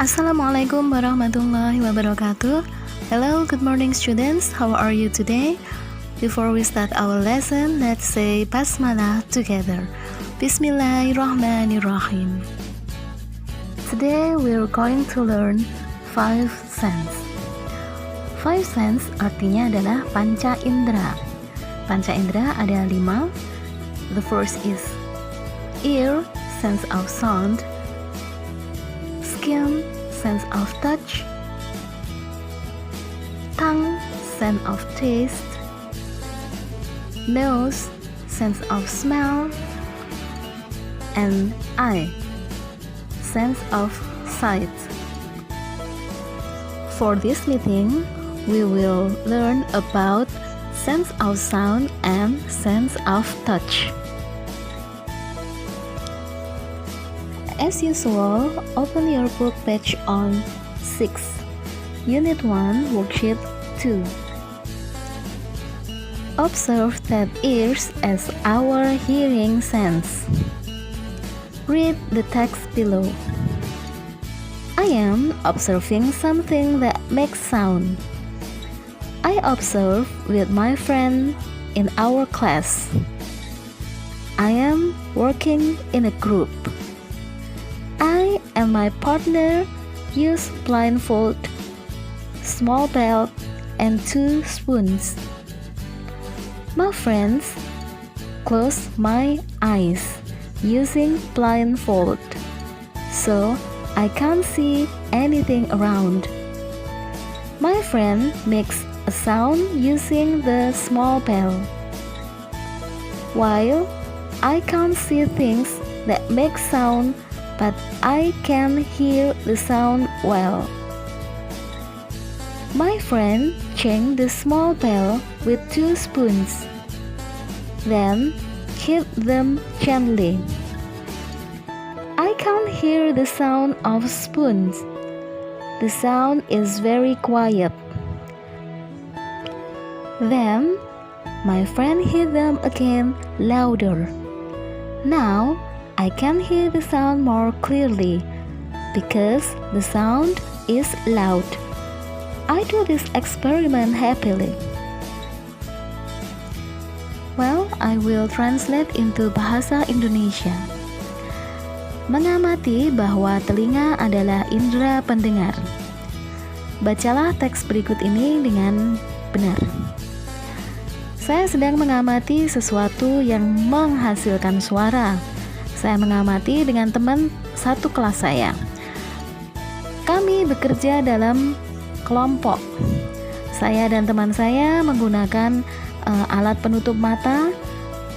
Assalamualaikum warahmatullahi wabarakatuh. Hello, good morning students. How are you today? Before we start our lesson, let's say Basmalah together. Bismillahirrahmanirrahim. Today we're going to learn 5 sense. 5 sense artinya adalah panca indera. Panca indera ada 5. The first is ear, sense of sound. Skin, sense of touch. Tongue, sense of taste. Nose, sense of smell. And eye, sense of sight. For this meeting, we will learn about sense of sound and sense of touch. As usual, open your book page on 6, Unit 1, Worksheet 2. Observe that ears as our hearing sense. Read the text below. I am observing something that makes sound. I observe with my friend in our class. I am working in a group. I and my partner use blindfold, small belt, and 2 spoons. My friends close my eyes using blindfold, so I can't see anything around. My friend makes a sound using the small bell, while I can't see things that make sound, but I can hear the sound well. My friend changed the small bell with 2 spoons, then hit them gently. I can't hear the sound of spoons. The sound is very quiet. Then my friend hit them again louder. Now I can hear the sound more clearly because the sound is loud. I do this experiment happily. Well, I will translate into bahasa Indonesia. Mengamati bahwa telinga adalah indera pendengar. Bacalah teks berikut ini dengan benar. Saya sedang mengamati sesuatu yang menghasilkan suara. Saya mengamati dengan teman satu kelas saya. Kami bekerja dalam kelompok. Saya dan teman saya menggunakan alat penutup mata,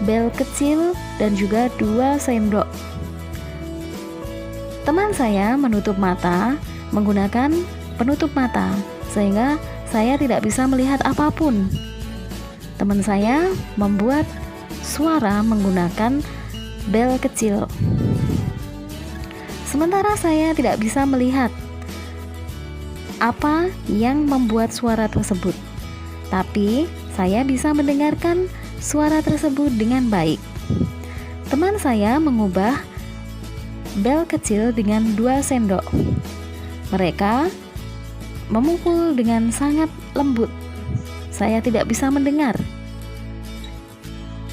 bel kecil, dan juga 2 sendok. Teman saya menutup mata menggunakan penutup mata, sehingga saya tidak bisa melihat apapun. Teman saya membuat suara menggunakan bel kecil. Sementara saya tidak bisa melihat apa yang membuat suara tersebut, tapi saya bisa mendengarkan suara tersebut dengan baik. Teman saya mengubah bel kecil dengan 2 sendok. Mereka memukul dengan sangat lembut. Saya tidak bisa mendengar.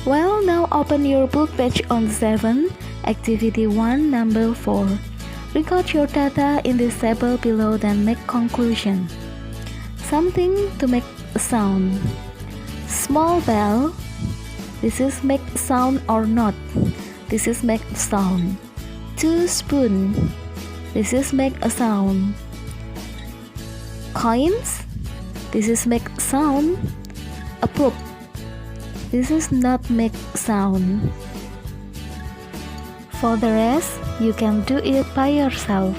Well, now open your book page on 7, Activity 1, number 4. Record your data in this table below, then make conclusion. Something to make a sound. Small bell. This is make sound or not. This is make sound. 2 spoon. This is make a sound. Coins. This is make sound. A book. This is not make sound. For the rest, you can do it by yourself.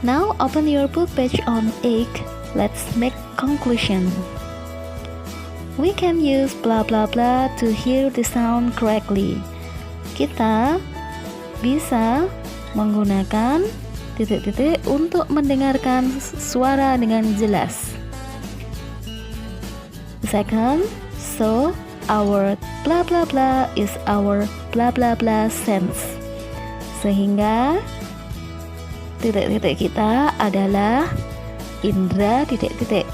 Now open your book page on 8. Let's make conclusion. We can use blah blah blah to hear the sound correctly. Kita bisa menggunakan titik-titik untuk mendengarkan suara dengan jelas. Second, so our blah blah blah is our blah blah blah sense. Sehingga titik-titik kita adalah indra titik-titik.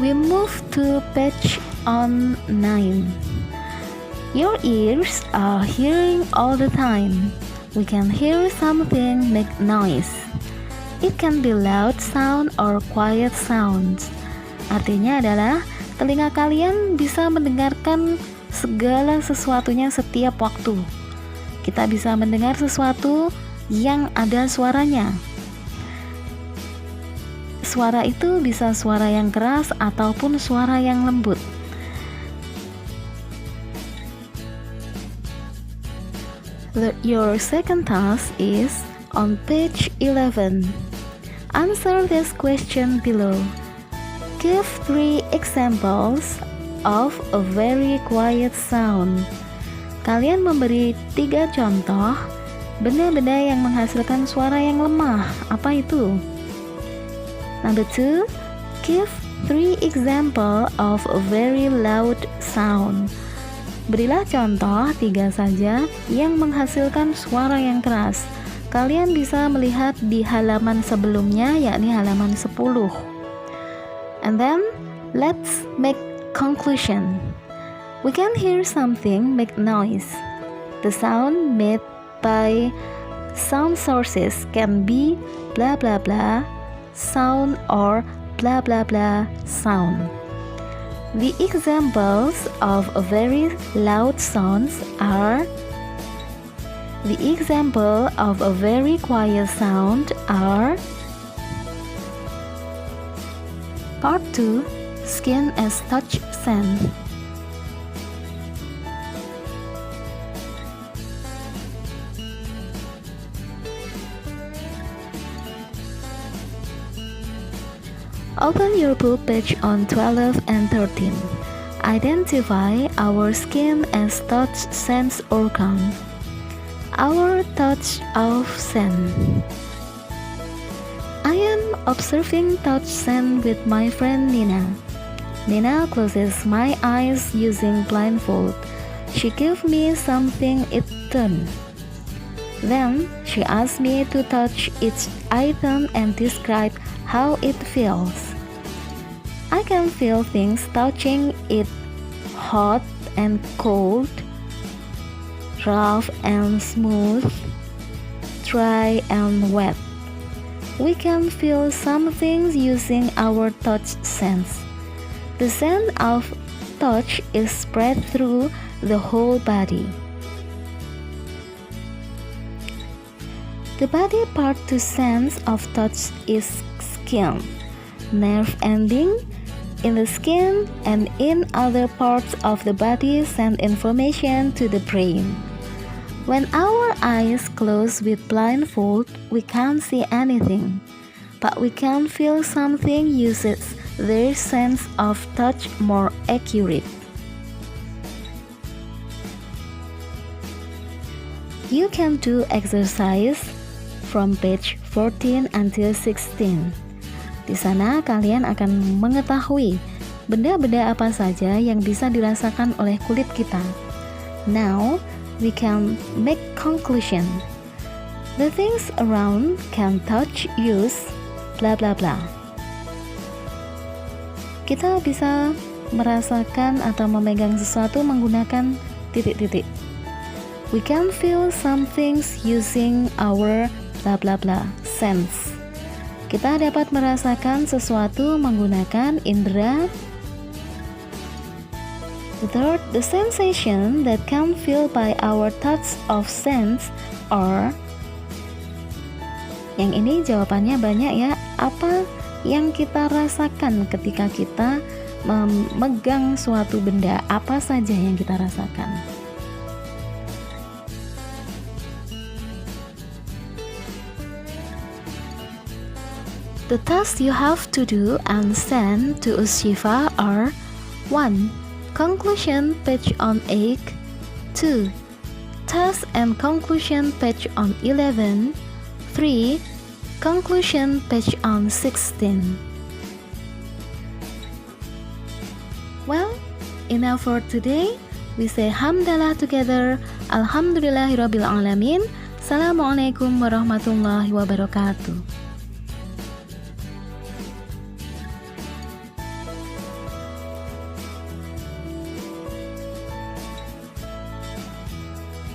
We move to page on 9. Your ears are hearing all the time. We can hear something make noise. It can be loud sound or quiet sounds. Artinya adalah telinga kalian bisa mendengarkan segala sesuatunya setiap waktu. Kita bisa mendengar sesuatu yang ada suaranya. Suara itu bisa suara yang keras ataupun suara yang lembut. Your second task is on page 11. Answer this question below. Give 3 examples of a very quiet sound. Kalian memberi 3 contoh benda-benda yang menghasilkan suara yang lemah. Apa itu? Number 2, give 3 example of a very loud sound. Berilah contoh 3 saja yang menghasilkan suara yang keras. Kalian bisa melihat di halaman sebelumnya, yakni halaman 10. And then, let's make conclusion. We can hear something make noise. The sound made by sound sources can be blah blah blah sound or blah blah blah sound. The examples of a very loud sounds are. The example of a very quiet sound are. Part 2, Skin as Touch Sense. Open your book page on 12 and 13. Identify our skin as touch sense organ. Our touch of sense. I am observing touch sense with my friend Nina. Nina closes my eyes using blindfold. She gives me something it turn. Then she asks me to touch each item and describe how it feels. I can feel things touching it, hot and cold, rough and smooth, dry and wet. We can feel some things using our touch sense. The sense of touch is spread through the whole body. The body part to sense of touch is skin. Nerve ending in the skin and in other parts of the body send information to the brain. When our eyes close with blindfold, we can't see anything, but we can feel something uses their sense of touch more accurate. You can do exercise from page 14 until 16. Di sana kalian akan mengetahui benda-benda apa saja yang bisa dirasakan oleh kulit kita. Now, we can make conclusion. The things around can touch, use, blah blah blah. Kita bisa merasakan atau memegang sesuatu menggunakan titik-titik. We can feel some things using our blah blah blah sense. Kita dapat merasakan sesuatu menggunakan indera. The third, the sensation that can feel by our touch of sense or. Yang ini jawabannya banyak ya. Apa yang kita rasakan ketika kita memegang suatu benda? Apa saja yang kita rasakan? The tasks you have to do and send to Ushifa are 1. Conclusion page on 8. 2. Task and conclusion page on 11. 3. Conclusion page on 16. Well, enough for today. We say hamdalah together. Alhamdulillahirabbil alamin. Assalamualaikum warahmatullahi wabarakatuh.